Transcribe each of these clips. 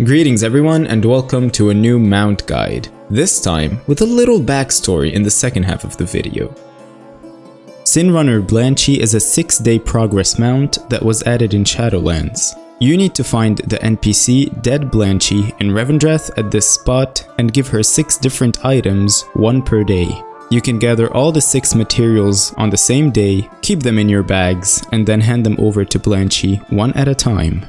Greetings everyone and welcome to a new mount guide, this time with a little backstory in the second half of the video. Sinrunner Blanchy is a 6-day progress mount that was added in Shadowlands. You need to find the NPC Dead Blanchy in Revendreth at this spot and give her 6 different items, 1 per day. You can gather all the 6 materials on the same day, keep them in your bags, and then hand them over to Blanchy one at a time.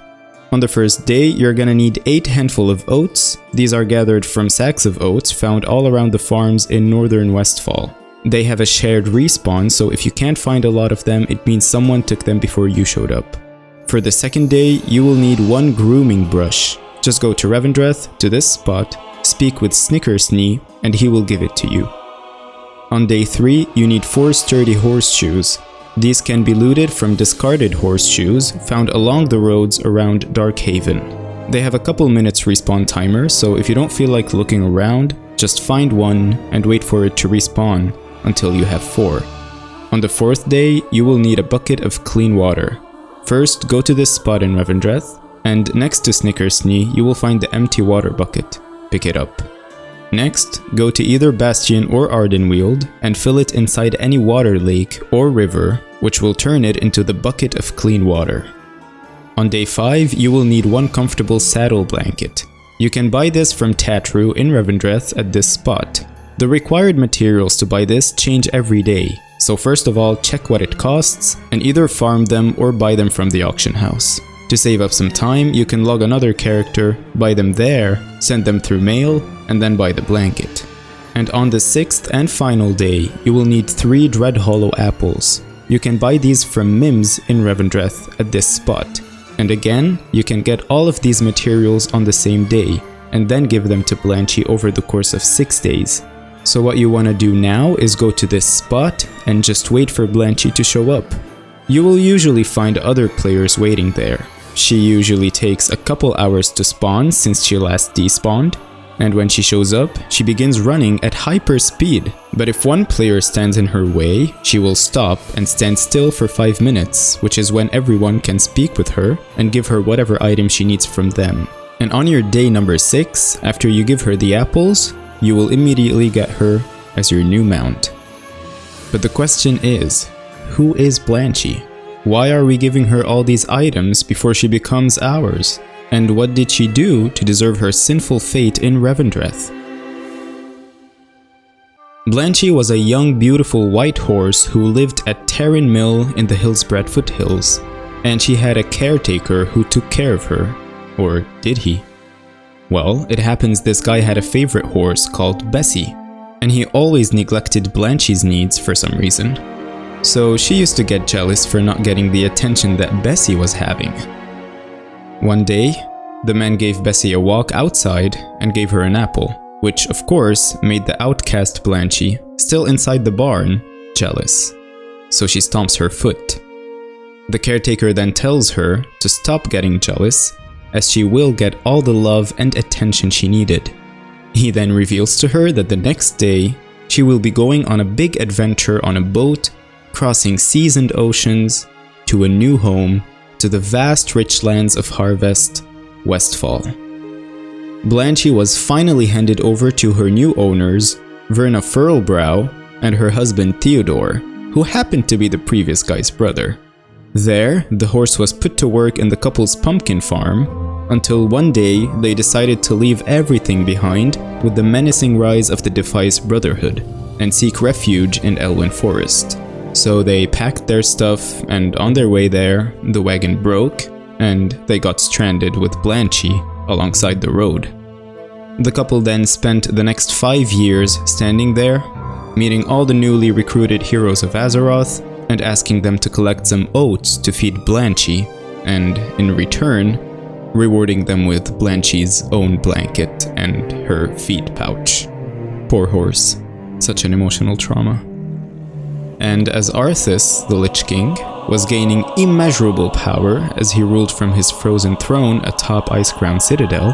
On the first day, you're gonna need 8 handful of oats. These are gathered from sacks of oats found all around the farms in northern Westfall. They have a shared respawn, so if you can't find a lot of them, it means someone took them before you showed up. For the second day, you will need 1 grooming brush. Just go to Revendreth, to this spot, speak with Snickersnee, and he will give it to you. On day 3, you need 4 sturdy horseshoes. These can be looted from discarded horseshoes found along the roads around Darkhaven. They have a couple minutes respawn timer, so if you don't feel like looking around, just find one and wait for it to respawn until you have 4. On the 4th day, you will need a bucket of clean water. First, go to this spot in Revendreth, and next to Snickersnee, you will find the empty water bucket. Pick it up. Next, go to either Bastion or Ardenweald and fill it inside any water lake or river, which will turn it into the bucket of clean water. On day 5, you will need 1 comfortable saddle blanket. You can buy this from Tatru in Revendreth at this spot. The required materials to buy this change every day, so first of all check what it costs and either farm them or buy them from the auction house. To save up some time, you can log another character, buy them there, send them through mail, and then buy the blanket. And on the 6th and final day, you will need 3 Dreadhollow apples. You can buy these from Mims in Revendreth at this spot. And again, you can get all of these materials on the same day, and then give them to Blanchy over the course of 6 days. So what you want to do now is go to this spot and just wait for Blanchy to show up. You will usually find other players waiting there. She usually takes a couple hours to spawn since she last despawned, and when she shows up, she begins running at hyper speed. But if one player stands in her way, she will stop and stand still for 5 minutes, which is when everyone can speak with her and give her whatever item she needs from them. And on your day number 6, after you give her the apples, you will immediately get her as your new mount. But the question is, who is Blanchy? Why are we giving her all these items before she becomes ours? And what did she do to deserve her sinful fate in Revendreth? Blanchy was a young, beautiful white horse who lived at Terran Mill in the Hillsbrad foothills, and she had a caretaker who took care of her. Or did he? Well, it happens this guy had a favorite horse called Bessie, and he always neglected Blanchy's needs for some reason. So she used to get jealous for not getting the attention that Bessie was having. One day, the man gave Bessie a walk outside and gave her an apple, which of course made the outcast Blanchy, still inside the barn, jealous. So she stomps her foot. The caretaker then tells her to stop getting jealous, as she will get all the love and attention she needed. He then reveals to her that the next day, she will be going on a big adventure on a boat, crossing seas and oceans, to a new home, to the vast rich lands of Harvest, Westfall. Blanchy was finally handed over to her new owners, Verna Furlbrow and her husband Theodore, who happened to be the previous guy's brother. There, the horse was put to work in the couple's pumpkin farm, until one day they decided to leave everything behind with the menacing rise of the Defice Brotherhood, and seek refuge in Elwyn Forest. So they packed their stuff, and on their way there, the wagon broke, and they got stranded with Blanchy alongside the road. The couple then spent the next 5 years standing there, meeting all the newly recruited heroes of Azeroth, and asking them to collect some oats to feed Blanchy, and in return, rewarding them with Blanchy's own blanket and her feed pouch. Poor horse. Such an emotional trauma. And as Arthas, the Lich King, was gaining immeasurable power as he ruled from his frozen throne atop Icecrown Citadel,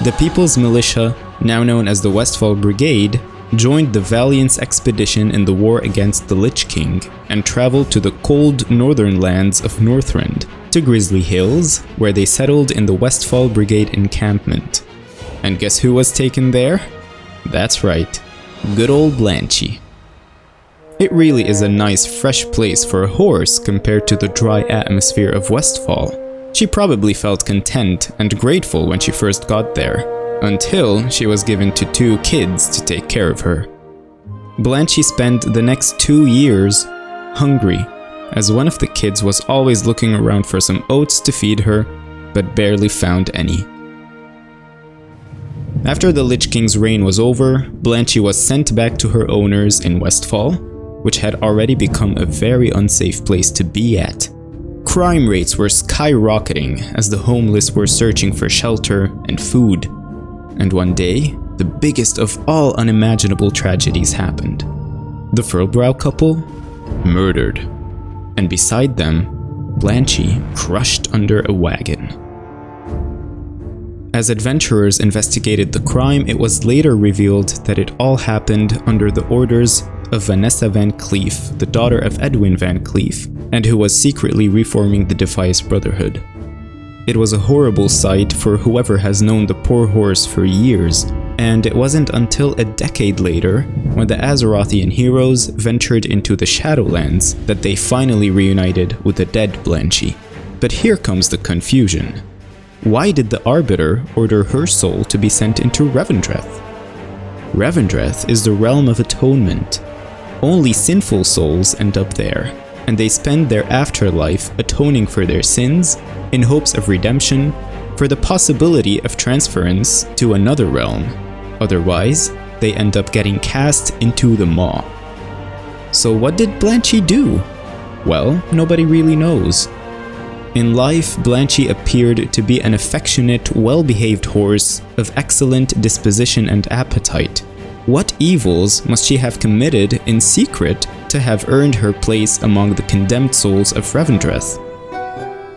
the People's Militia, now known as the Westfall Brigade, joined the Valiant's expedition in the war against the Lich King and traveled to the cold northern lands of Northrend, to Grizzly Hills, where they settled in the Westfall Brigade encampment. And guess who was taken there? That's right, good old Blanchy. It really is a nice fresh place for a horse compared to the dry atmosphere of Westfall. She probably felt content and grateful when she first got there, until she was given to 2 kids to take care of her. Blanchy spent the next 2 years hungry, as one of the kids was always looking around for some oats to feed her, but barely found any. After the Lich King's reign was over, Blanchy was sent back to her owners in Westfall, which had already become a very unsafe place to be at. Crime rates were skyrocketing as the homeless were searching for shelter and food. And one day, the biggest of all unimaginable tragedies happened. The Furlbrow couple murdered, and beside them, Blanchy crushed under a wagon. As adventurers investigated the crime, it was later revealed that it all happened under the orders of Vanessa Van Cleef, the daughter of Edwin Van Cleef, and who was secretly reforming the Defias Brotherhood. It was a horrible sight for whoever has known the poor horse for years, and it wasn't until a decade later, when the Azerothian heroes ventured into the Shadowlands, that they finally reunited with the dead Blanchy. But here comes the confusion. Why did the Arbiter order her soul to be sent into Revendreth? Revendreth is the realm of atonement. Only sinful souls end up there, and they spend their afterlife atoning for their sins in hopes of redemption, for the possibility of transference to another realm. Otherwise, they end up getting cast into the Maw. So what did Blanchy do? Well, nobody really knows. In life, Blanchy appeared to be an affectionate, well-behaved horse of excellent disposition and appetite. What evils must she have committed in secret to have earned her place among the condemned souls of Revendreth?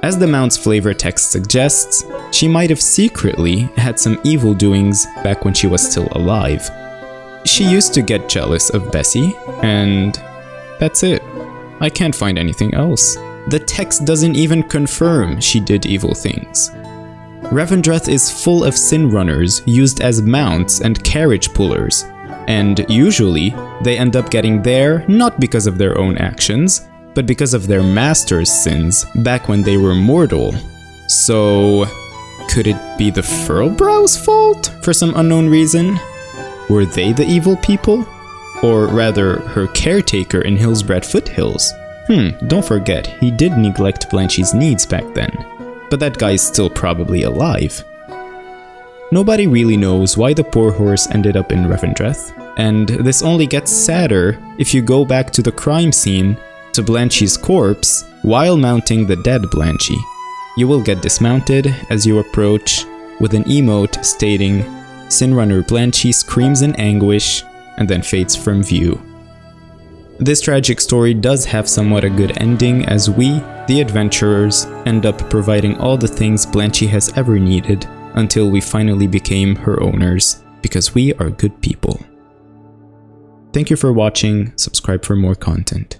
As the mount's flavor text suggests, she might have secretly had some evil doings back when she was still alive. She used to get jealous of Bessie, and that's it. I can't find anything else. The text doesn't even confirm she did evil things. Revendreth is full of Sinrunners used as mounts and carriage pullers, and usually they end up getting there not because of their own actions, but because of their master's sins back when they were mortal. So, could it be the Furlbrow's fault for some unknown reason? Were they the evil people? Or rather, her caretaker in Hillsbrad Foothills? Don't forget, he did neglect Blanchy's needs back then, but that guy's still probably alive. Nobody really knows why the poor horse ended up in Revendreth, and this only gets sadder if you go back to the crime scene to Blanchy's corpse while mounting the dead Blanchy. You will get dismounted as you approach with an emote stating, "Sinrunner Blanchy screams in anguish," and then fades from view. This tragic story does have somewhat a good ending, as we, the adventurers, end up providing all the things Blanchy has ever needed until we finally became her owners, because we are good people. Thank you for watching, subscribe for more content.